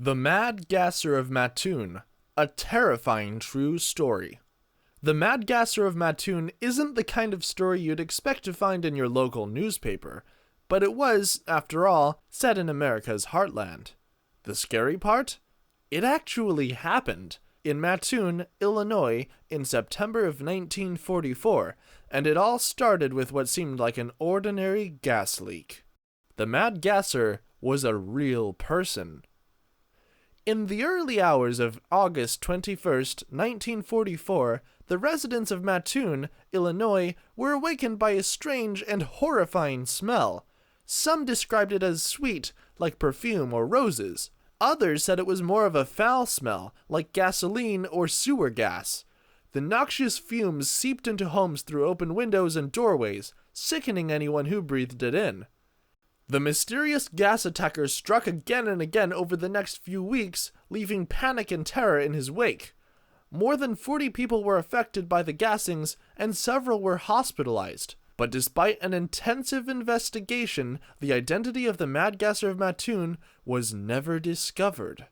The Mad Gasser of Matoon, a terrifying true story. The Mad Gasser of Matoon isn't the kind of story you'd expect to find in your local newspaper, but it was, after all, set in America's heartland. The scary part? It actually happened in Matoon, Illinois, in September of 1944, and it all started with what seemed like an ordinary gas leak. The Mad Gasser was a real person. In the early hours of August 21st, 1944, the residents of Matoon, Illinois, were awakened by a strange and horrifying smell. Some described it as sweet, like perfume or roses. Others said it was more of a foul smell, like gasoline or sewer gas. The noxious fumes seeped into homes through open windows and doorways, sickening anyone who breathed it in. The mysterious gas attacker struck again and again over the next few weeks, leaving panic and terror in his wake. More than 40 people were affected by the gassings, and several were hospitalized. But despite an intensive investigation, the identity of the Mad Gasser of Matoon was never discovered.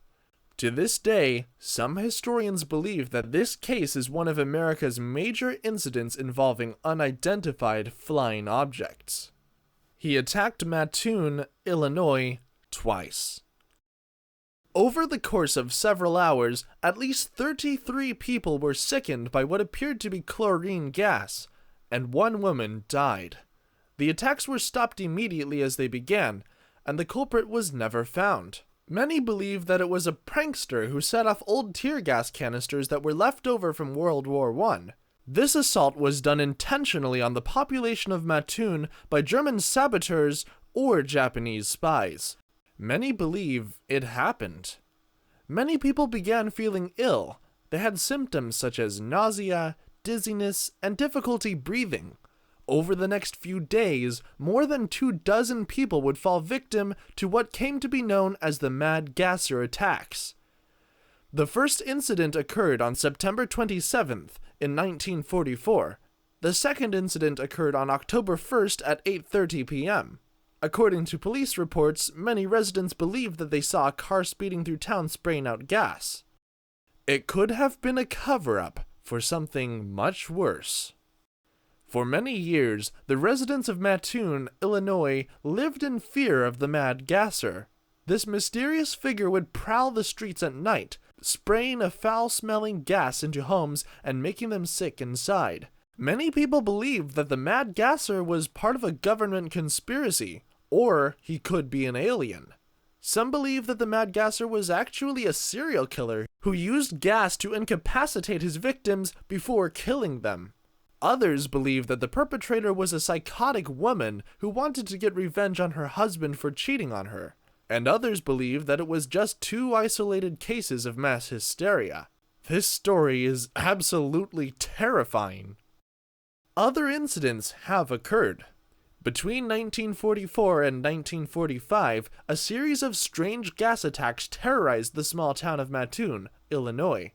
To this day, some historians believe that this case is one of America's major incidents involving unidentified flying objects. He attacked Matoon, Illinois, twice. Over the course of several hours, at least 33 people were sickened by what appeared to be chlorine gas, and one woman died. The attacks were stopped immediately as they began, and the culprit was never found. Many believe that it was a prankster who set off old tear gas canisters that were left over from World War I. This assault was done intentionally on the population of Matoon by German saboteurs or Japanese spies. Many believe it happened. Many people began feeling ill. They had symptoms such as nausea, dizziness, and difficulty breathing. Over the next few days, more than 24 people would fall victim to what came to be known as the Mad Gasser attacks. The first incident occurred on September 27th in 1944. The second incident occurred on October 1st at 8:30 p.m. According to police reports, many residents believed that they saw a car speeding through town spraying out gas. It could have been a cover-up for something much worse. For many years, the residents of Matoon, Illinois, lived in fear of the Mad Gasser. This mysterious figure would prowl the streets at night, spraying a foul-smelling gas into homes and making them sick inside. Many people believed that the Mad Gasser was part of a government conspiracy, or he could be an alien. Some believe that the Mad Gasser was actually a serial killer who used gas to incapacitate his victims before killing them. Others believe that the perpetrator was a psychotic woman who wanted to get revenge on her husband for cheating on her. And others believe that it was just 2 isolated cases of mass hysteria. This story is absolutely terrifying. Other incidents have occurred. Between 1944 and 1945, a series of strange gas attacks terrorized the small town of Matoon, Illinois.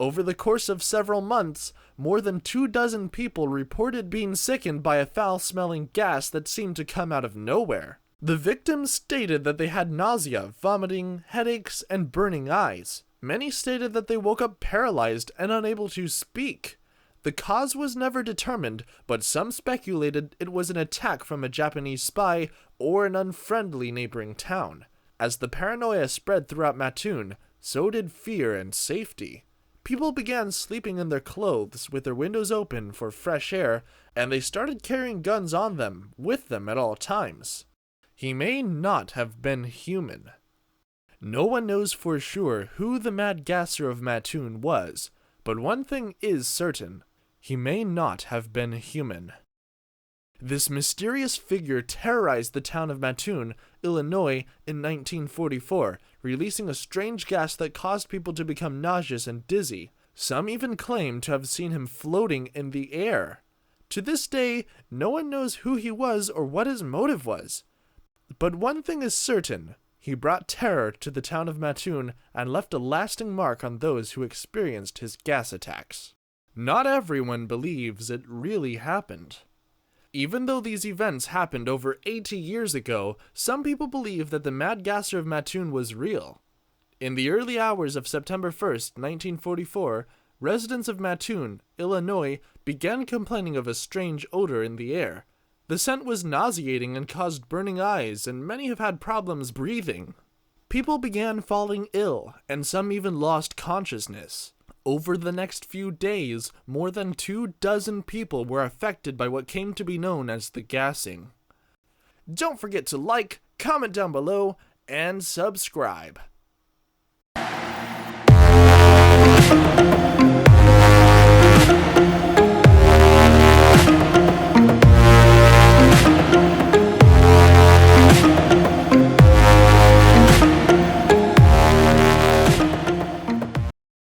Over the course of several months, more than 24 people reported being sickened by a foul-smelling gas that seemed to come out of nowhere. The victims stated that they had nausea, vomiting, headaches, and burning eyes. Many stated that they woke up paralyzed and unable to speak. The cause was never determined, but some speculated it was an attack from a Japanese spy or an unfriendly neighboring town. As the paranoia spread throughout Matoon, so did fear and safety. People began sleeping in their clothes with their windows open for fresh air, and they started carrying guns on them, with them at all times. He may not have been human. No one knows for sure who the Mad Gasser of Matoon was, but one thing is certain. He may not have been human. This mysterious figure terrorized the town of Matoon, Illinois, in 1944, releasing a strange gas that caused people to become nauseous and dizzy. Some even claim to have seen him floating in the air. To this day, no one knows who he was or what his motive was. But one thing is certain, he brought terror to the town of Matoon and left a lasting mark on those who experienced his gas attacks. Not everyone believes it really happened. Even though these events happened over 80 years ago, some people believe that the Mad Gasser of Matoon was real. In the early hours of September 1st, 1944, residents of Matoon, Illinois, began complaining of a strange odor in the air. The scent was nauseating and caused burning eyes, and many have had problems breathing. People began falling ill, and some even lost consciousness. Over the next few days, more than 24 people were affected by what came to be known as the gassing. Don't forget to like, comment down below, and subscribe.